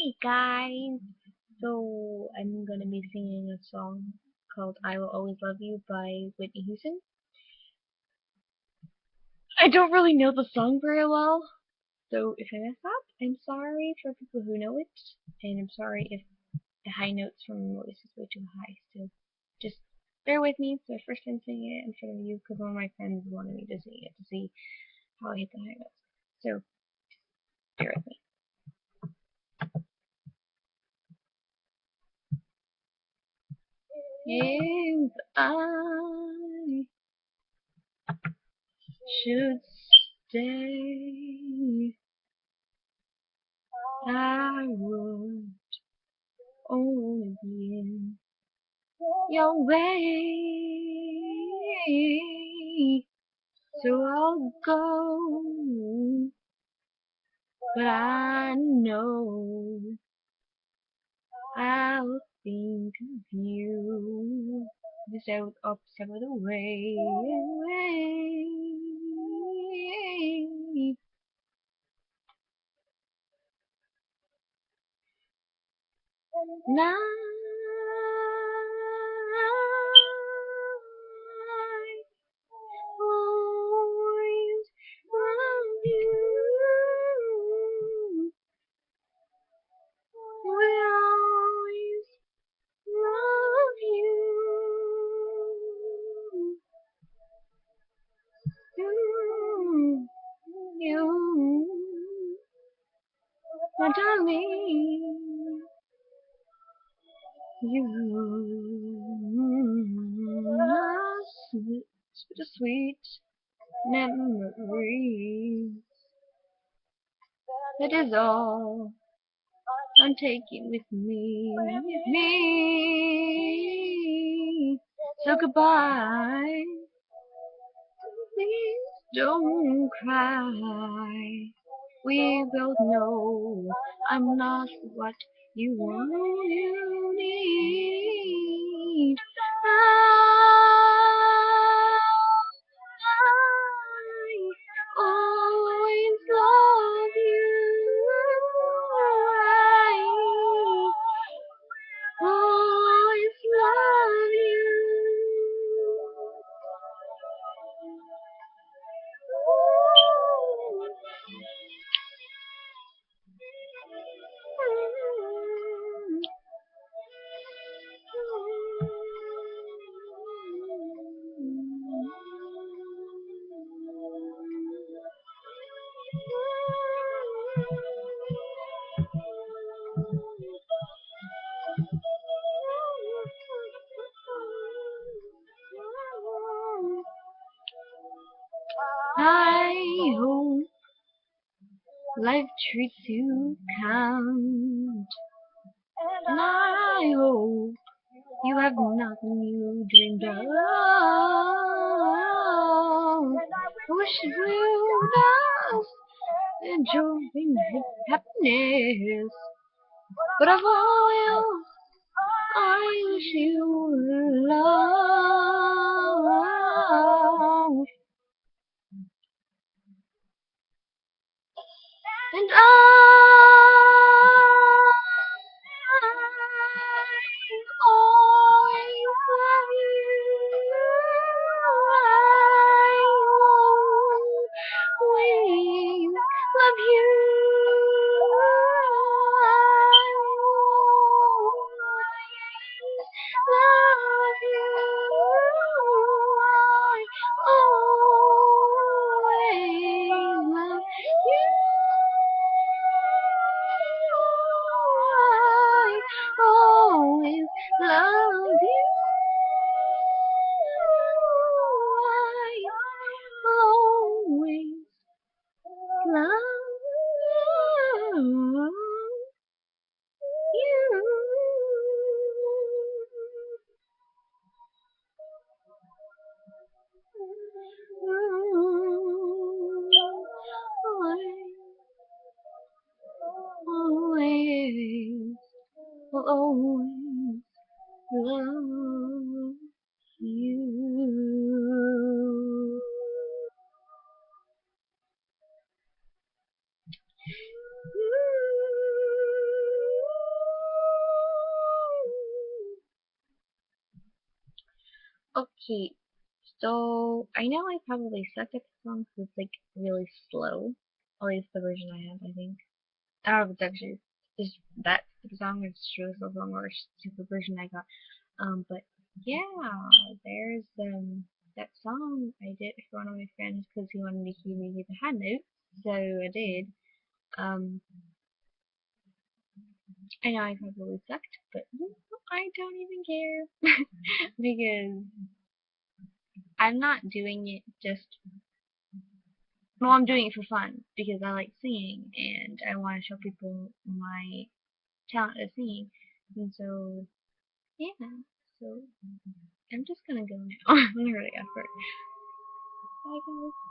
Hi guys! So I'm gonna be singing a song called I Will Always Love You by Whitney Houston. I don't really know the song very well, so if I mess up, I'm sorry for people who know it, and I'm sorry if the high notes from my voice is way too high, so just bear with me. It's my first time singing it in front of you because one of my friends wanted me to sing it to see how I hit the high notes. So bear with me. If I should stay, I would only be in your way. So I'll go, but I know I'll think of you. This out up some of the way. Now always love you. Will always love you. You, my darling. You are sweet, sweet memory. That is all I'm taking with me. So goodbye. Please don't cry. We both know I'm not what you want, you need. I always love you. I always love you. I hope life treats you kind, and I hope you have nothing you dreamed of. I wish you us and joy and happiness, but above all else, I wish you love. And always love you. I always love you. Love you. I always love you. I always love you. I always love you. Will always love you. Okay, so I know I probably sucked at the song because it's like really slow. At least the version I have, I think. I don't know if it's actually just that specific song or it's just really slow song or it's just the version I got. But yeah, there's that song I did for one of my friends because he wanted to hear me do the high notes, so I did. Um, I know I probably sucked, but I don't even care because I'm not doing it just. Well, I'm doing it for fun because I like singing and I want to show people my talent at singing. And so, yeah. So, I'm just gonna go now. I'm really effort. Bye, guys.